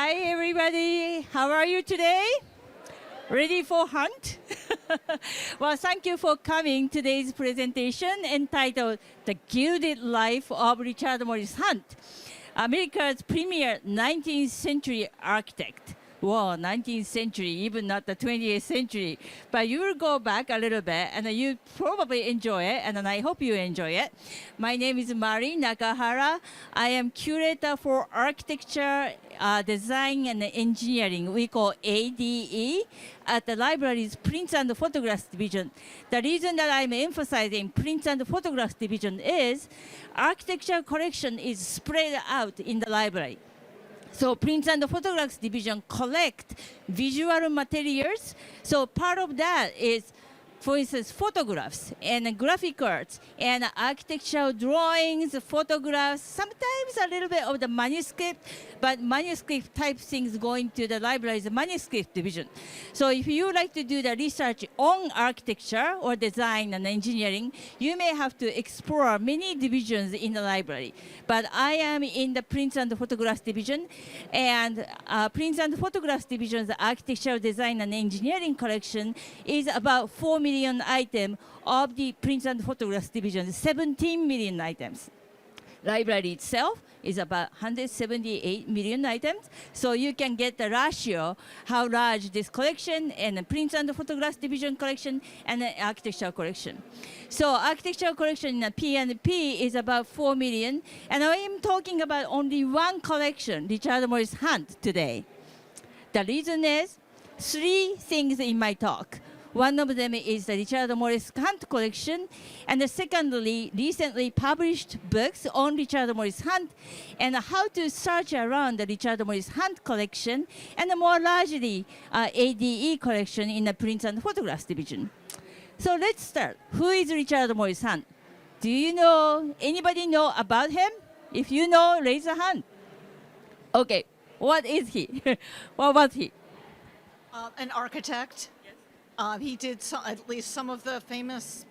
Hi, everybody. How are you today? Ready for hunt? Well, thank you for coming to today's presentation entitled The Gilded Life of Richard Morris Hunt, America's premier 19th century architect. Well, 19th century, even not the 20th century. But you will go back a little bit, and you probably enjoy it, and I hope you enjoy it. My name is Mari Nakahara. I am curator for architecture, design, and engineering. We call ADE at the library's Prints and Photographs division. The reason that I'm emphasizing Prints and Photographs division is architecture collection is spread out in the library. So Prints and Photographs division collect visual materials. So part of that is, for instance, photographs and graphic arts and architectural drawings, photographs, sometimes a little bit of the manuscript, but manuscript type things going to the library's manuscript division. So if you like to do the research on architecture or design and engineering, you may have to explore many divisions in the library. But I am in the Prints and Photographs division, and Prints and Photographs division's architectural design and engineering collection is about 4 million items of the Prints and Photographs division, 17 million items. Library itself is about 178 million items. So you can get the ratio, how large this collection and the Prints and Photographs division collection and the architectural collection. So architectural collection in the P&P is about 4 million. And I am talking about only one collection, Richard Morris Hunt, today. The reason is 3 things in my talk. One of them is the Richard Morris Hunt collection, and secondly, recently published books on Richard Morris Hunt and how to search around the Richard Morris Hunt collection and more largely ADE collection in the Prints and Photographs division. So let's start. Who is Richard Morris Hunt? Do you know, anybody know about him? If you know, raise a hand. Okay, what is he? What was he? An architect. He did at least some of the famous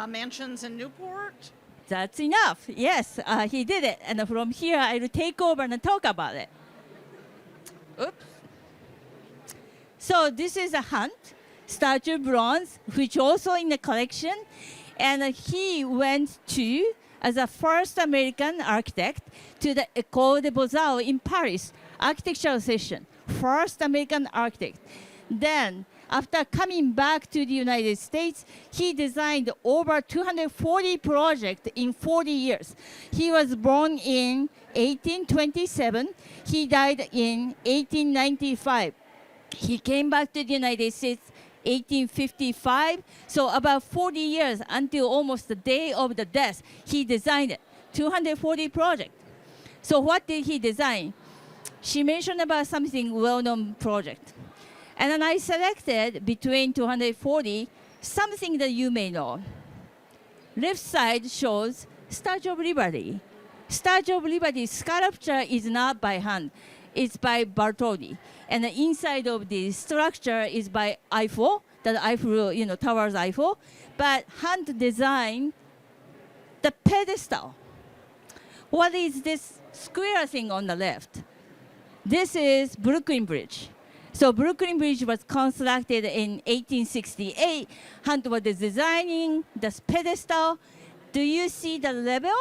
mansions in Newport. That's enough. Yes, he did it. And from here, I will take over and talk about it. Oops. So this is a Hunt statue bronze, which also in the collection. And he went to, as a first American architect, to the École des Beaux-Arts in Paris, architectural session. First American architect. Then, after coming back to the United States, he designed over 240 projects in 40 years. He was born in 1827. He died in 1895. He came back to the United States 1855. So about 40 years until almost the day of the death, he designed 240 projects. So what did he design? She mentioned about something well-known project. And then I selected between 240, something that you may know. Left side shows Statue of Liberty. Statue of Liberty sculpture is not by hand. It's by Bartoli. And the inside of the structure is by Eiffel, the Eiffel, Towers Eiffel. But Hunt designed the pedestal. What is this square thing on the left? This is Brooklyn Bridge. So Brooklyn Bridge was constructed in 1868. Hunt was designing the pedestal. Do you see the level?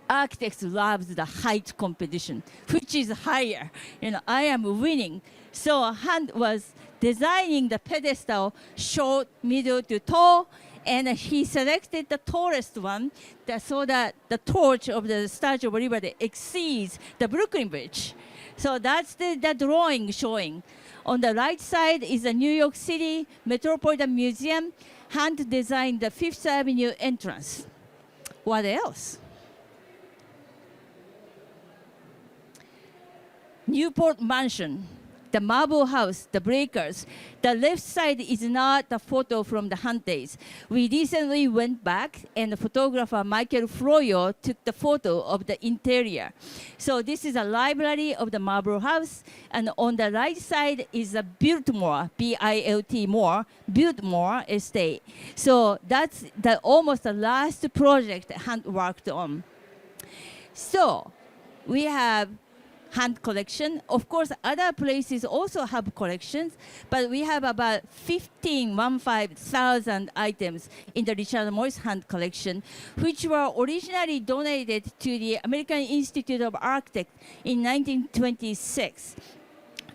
Architects love the height competition, which is higher. I am winning. So Hunt was designing the pedestal, short, middle to tall, and he selected the tallest one so that the torch of the Statue of Liberty exceeds the Brooklyn Bridge. So that's the drawing showing. On the right side is the New York City Metropolitan Museum. Hunt designed the Fifth Avenue entrance. What else? Newport Mansion, the Marble House, the Breakers. The left side is not a photo from the Hunt days. We recently went back, and the photographer Michael Froyo took the photo of the interior. So this is a library of the Marble House, and on the right side is a Biltmore, B-I-L-T-More, Biltmore estate. So that's almost the last project Hunt worked on. So we have hand collection. Of course, other places also have collections, but we have about 15,000 items in the Richard Morris hand collection, which were originally donated to the American Institute of Architects in 1926.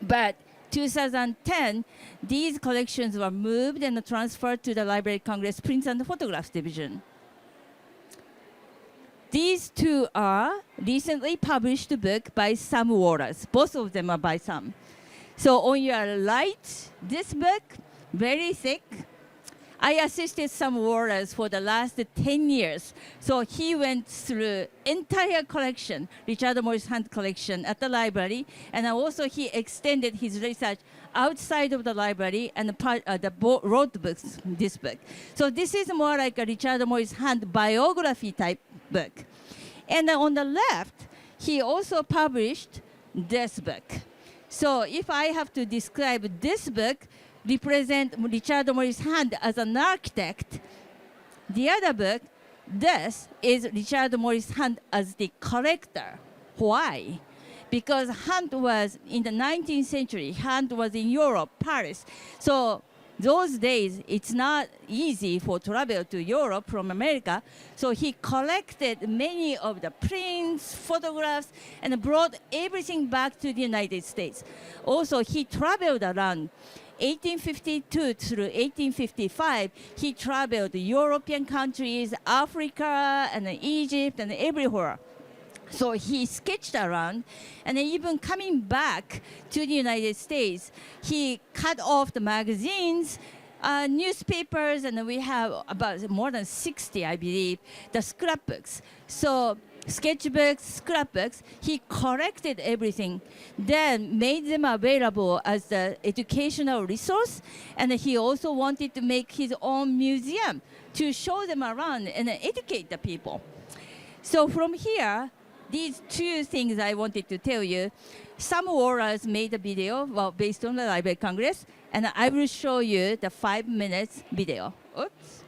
But 2010, these collections were moved and transferred to the Library of Congress Prints and Photographs Division. These two are recently published book by Sam Waters. Both of them are by Sam. So on your right, this book, very thick. I assisted Sam Waters for the last 10 years. So he went through entire collection, Richard Morris hand collection at the library. And also he extended his research outside of the library and wrote books, this book. So this is more like a Richard Morris hand biography type book. And on the left, he also published this book. So if I have to describe this book, represent Richard Morris hand as an architect, the other book, this is Richard Morris hand as the collector. Why? Because Hunt was in the 19th century, Hunt was in Europe, Paris. So those days, it's not easy for travel to Europe from America. So he collected many of the prints, photographs, and brought everything back to the United States. Also, he traveled around 1852 through 1855. He traveled European countries, Africa, and Egypt, and everywhere. So he sketched around, and even coming back to the United States, he cut off the magazines, newspapers, and we have about more than 60, I believe, the scrapbooks. So sketchbooks, scrapbooks, he collected everything, then made them available as the educational resource, and he also wanted to make his own museum to show them around and educate the people. So from here, these two things I wanted to tell you. Sam Waters made a video based on the Library of Congress, and I will show you the 5 minutes video. Oops.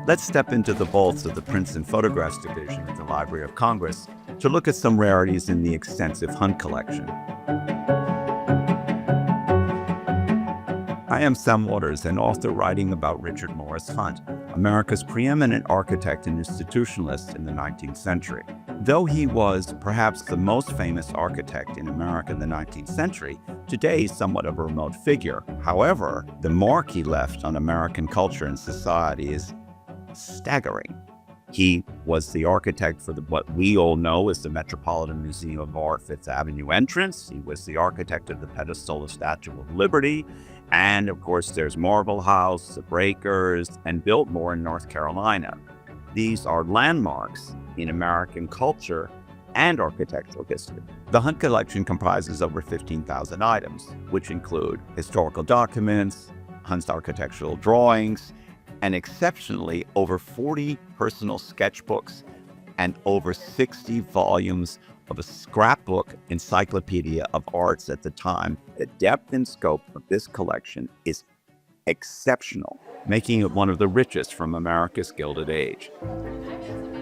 Let's step into the vaults of the Prints and Photographs Division at the Library of Congress to look at some rarities in the extensive Hunt collection. I am Sam Waters, an author writing about Richard Morris Hunt, America's preeminent architect and institutionalist in the 19th century. Though he was perhaps the most famous architect in America in the 19th century, today he's somewhat of a remote figure. However, the mark he left on American culture and society is staggering. He was the architect for what we all know as the Metropolitan Museum of Art Fifth Avenue entrance. He was the architect of the pedestal of Statue of Liberty. And of course, there's Marble House, the Breakers, and Biltmore in North Carolina. These are landmarks in American culture and architectural history. The Hunt collection comprises over 15,000 items, which include historical documents, Hunt's architectural drawings, and exceptionally over 40 personal sketchbooks and over 60 volumes of a scrapbook encyclopedia of arts at the time. The depth and scope of this collection is exceptional, making it one of the richest from America's Gilded Age.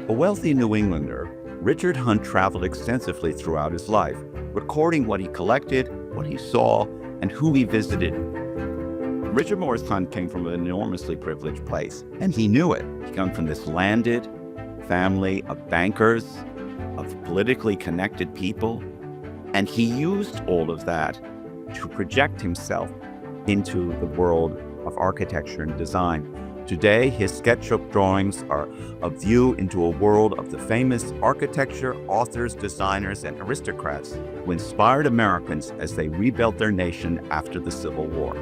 A wealthy New Englander, Richard Hunt traveled extensively throughout his life, recording what he collected, what he saw, and who he visited. Richard Morris Hunt came from an enormously privileged place, and he knew it. He came from this landed family of bankers, of politically connected people, and he used all of that to project himself into the world of architecture and design. Today, his sketchbook drawings are a view into a world of the famous architecture, authors, designers, and aristocrats who inspired Americans as they rebuilt their nation after the Civil War.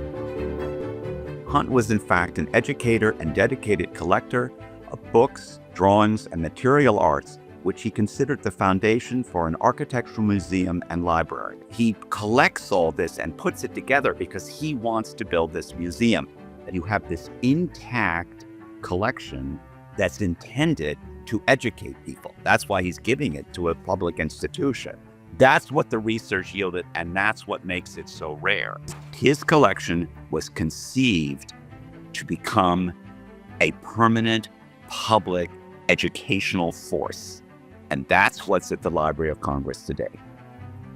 Hunt was in fact an educator and dedicated collector of books, drawings, and material arts, which he considered the foundation for an architectural museum and library. He collects all this and puts it together because he wants to build this museum. And you have this intact collection that's intended to educate people. That's why he's giving it to a public institution. That's what the research yielded, and that's what makes it so rare. His collection was conceived to become a permanent public educational force. And that's what's at the Library of Congress today.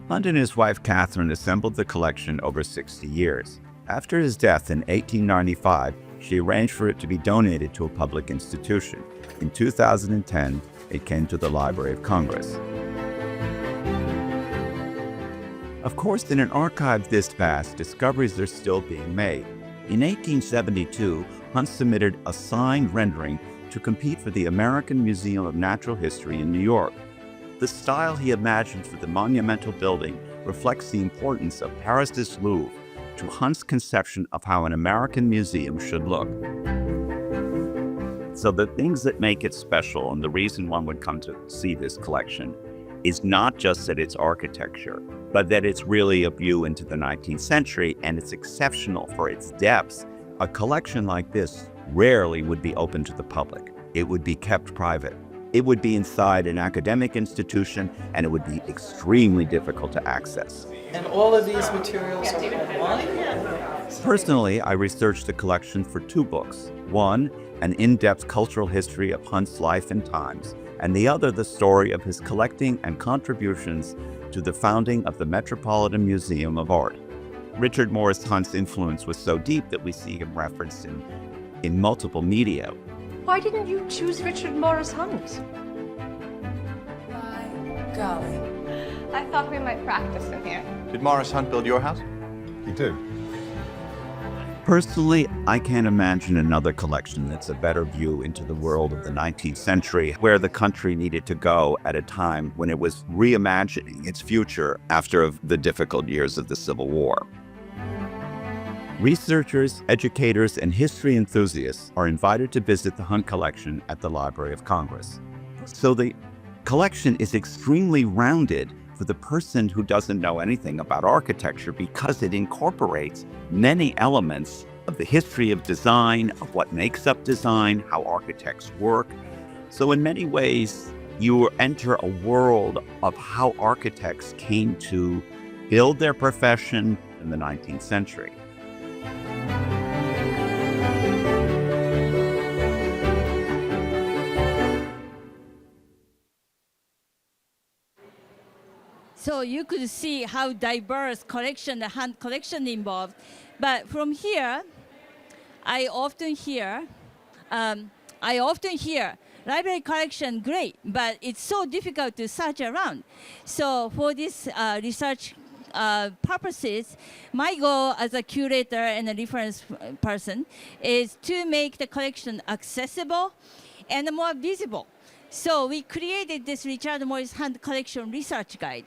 Hunt and his wife Catherine assembled the collection over 60 years. After his death in 1895, she arranged for it to be donated to a public institution. In 2010, it came to the Library of Congress. Of course, in an archive this vast, discoveries are still being made. In 1872, Hunt submitted a signed rendering to compete for the American Museum of Natural History in New York. The style he imagined for the monumental building reflects the importance of Paris's Louvre to Hunt's conception of how an American museum should look. So the things that make it special, and the reason one would come to see this collection, is not just that it's architecture, but that it's really a view into the 19th century, and it's exceptional for its depths. A collection like this rarely would be open to the public. It would be kept private. It would be inside an academic institution, and it would be extremely difficult to access. And all of these materials are online? Personally, I researched the collection for 2 books. One, an in-depth cultural history of Hunt's life and times, and the other, the story of his collecting and contributions to the founding of the Metropolitan Museum of Art. Richard Morris Hunt's influence was so deep that we see him referenced in multiple media. Why didn't you choose Richard Morris Hunt? My golly. I thought we might practice in here. Did Morris Hunt build your house? He did. Personally, I can't imagine another collection that's a better view into the world of the 19th century, where the country needed to go at a time when it was reimagining its future after the difficult years of the Civil War. Researchers, educators, and history enthusiasts are invited to visit the Hunt collection at the Library of Congress. So the collection is extremely rounded for the person who doesn't know anything about architecture, because it incorporates many elements of the history of design, of what makes up design, how architects work. So in many ways, you enter a world of how architects came to build their profession in the 19th century. So you could see how diverse collection, the Hunt collection involved. But from here, I often hear, library collection great, but it's so difficult to search around. So for this research purposes, my goal as a curator and a reference person is to make the collection accessible and more visible. So we created this Richard Morris Hunt Collection Research Guide.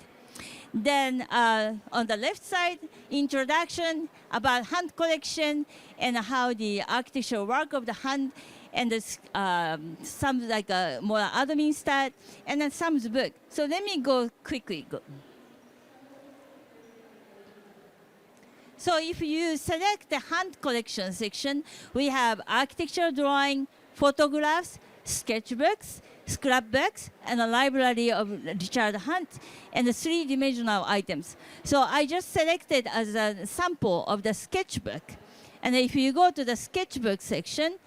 Then on the left side, introduction about Hunt collection and how the architectural work of the Hunt, and this, some like more admin stuff, and then some book. So let me go quickly. So if you select the Hunt collection section, we have architectural drawing, photographs, sketchbooks, scrapbooks, and a library of Richard Hunt, and the 3-dimensional items. So I just selected as a sample of the sketchbook. And if you go to the sketchbook section,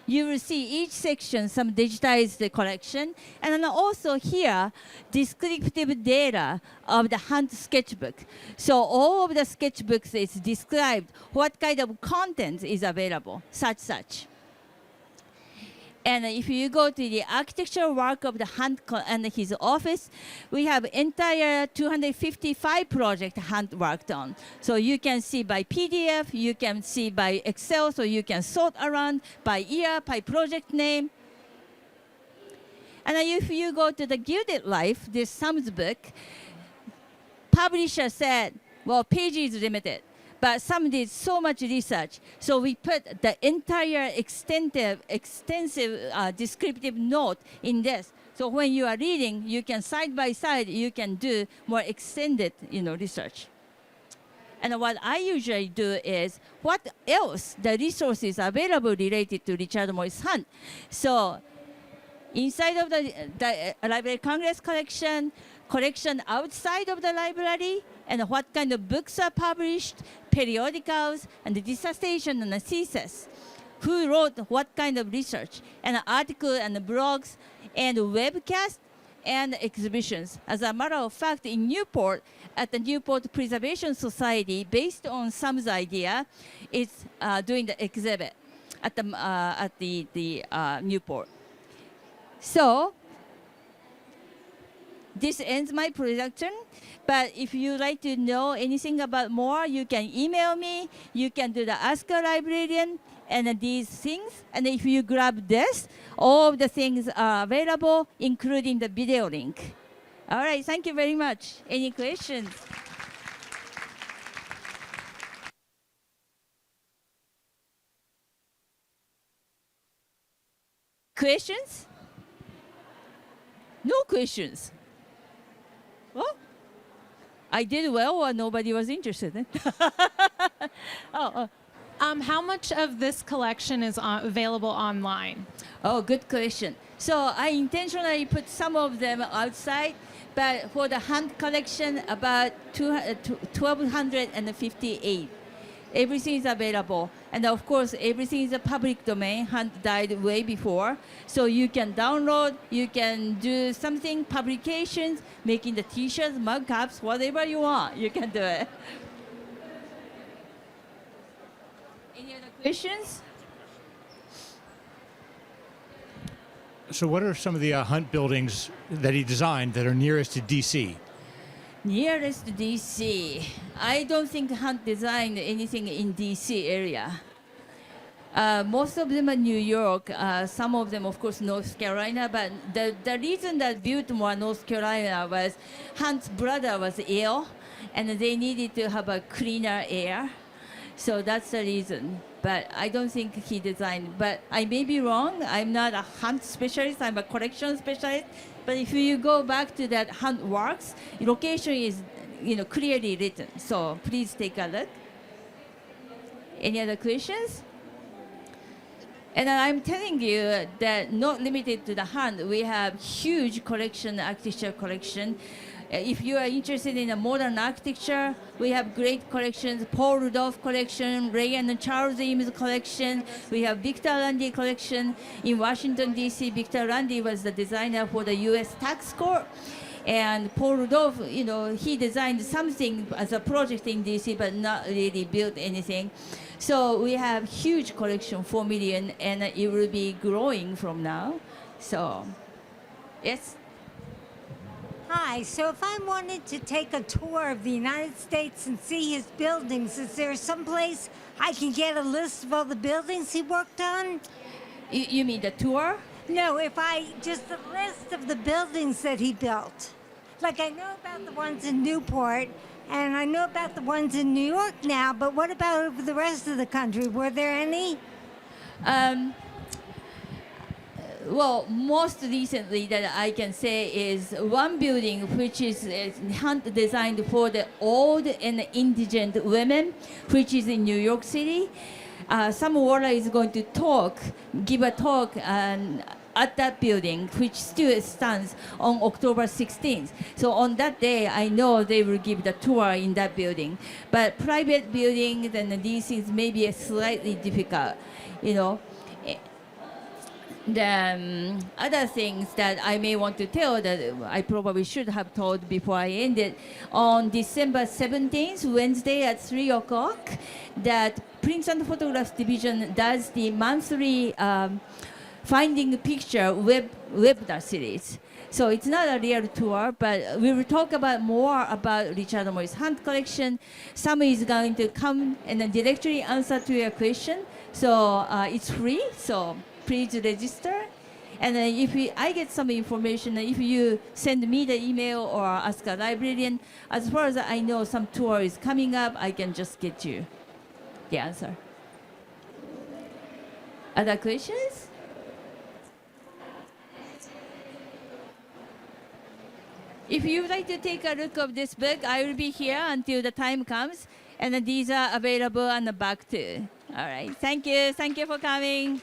you will see each section some digitized collection, and then also here, descriptive data of the Hunt sketchbook. So all of the sketchbooks is described what kind of content is available, such. And if you go to the architectural work of the Hunt and his office, we have entire 255 project Hunt worked on. So you can see by PDF, you can see by Excel, so you can sort around by year, by project name. And if you go to the Gilded Life, this Sam's book, publisher said, well, page is limited. But some did so much research, so we put the entire extensive descriptive note in this. So when you are reading, you can side by side, you can do more extended, research. And what I usually do is, what else the resources available related to Richard Morris Hunt. So inside of the Library of Congress collection, collection outside of the library, and what kind of books are published, periodicals, and the dissertation and the thesis. Who wrote what kind of research, and articles and blogs, and webcasts, and exhibitions. As a matter of fact, in Newport, at the Newport Preservation Society, based on Sam's idea, it's doing the exhibit at the Newport. So this ends my production. But if you like to know anything about more, you can email me. You can do the Ask a Librarian and these things. And if you grab this, all of the things are available, including the video link. All right, thank you very much. Any questions? Questions? No questions. Well, I did well, or nobody was interested. How much of this collection is available online? Oh, good question. So I intentionally put some of them outside, but for the hand collection, about 1,258. Everything is available. And of course, everything is a public domain. Hand died way before. So you can download, you can do something, publications, making the t-shirts, mug cups, whatever you want, you can do it. Any other questions? So what are some of the Hunt buildings that he designed that are nearest to D.C.? Nearest to D.C. I don't think Hunt designed anything in D.C. area. Most of them are New York. Some of them, of course, North Carolina. But the reason that built more North Carolina was Hunt's brother was ill, and they needed to have a cleaner air. So that's the reason. But I don't think he designed. But I may be wrong. I'm not a Hunt specialist. I'm a collection specialist. But if you go back to that Hunt works, location is, clearly written. So please take a look. Any other questions? And I'm telling you that not limited to the Hunt, we have huge collection, architecture collection. If you are interested in a modern architecture, we have great collections. Paul Rudolph collection, Ray and Charles Eames collection. We have Victor Lundy collection. In Washington, D.C., Victor Lundy was the designer for the U.S. Tax Court. And Paul Rudolph, he designed something as a project in D.C., but not really built anything. So we have huge collection, 4 million, and it will be growing from now. So, yes? Hi, so if I wanted to take a tour of the United States and see his buildings, is there some place I can get a list of all the buildings he worked on? You mean the tour? No, just a list of the buildings that he built. Like I know about the ones in Newport, and I know about the ones in New York now, but what about over the rest of the country? Were there any? Well, most recently that I can say is one building which is Hunt designed for the old and indigent women, which is in New York City. Sam Waller is going to give a talk at that building, which still stands on October 16th. So on that day, I know they will give the tour in that building. But private buildings and these things may be slightly difficult, The other things that I may want to tell that I probably should have told before I ended, on December 17th, Wednesday at 3 o'clock, that Prints and Photographs Division does the monthly Finding Picture webinar series. So it's not a real tour, but we will talk more about Richard Morris Hunt collection. Sam is going to come and directly answer to your question. So it's free, so please register. And if I get some information, if you send me the email or ask a librarian, as far as I know some tour is coming up, I can just get you the answer. Other questions? If you would like to take a look of this book, I will be here until the time comes. And these are available on the back too. All right. Thank you. Thank you for coming.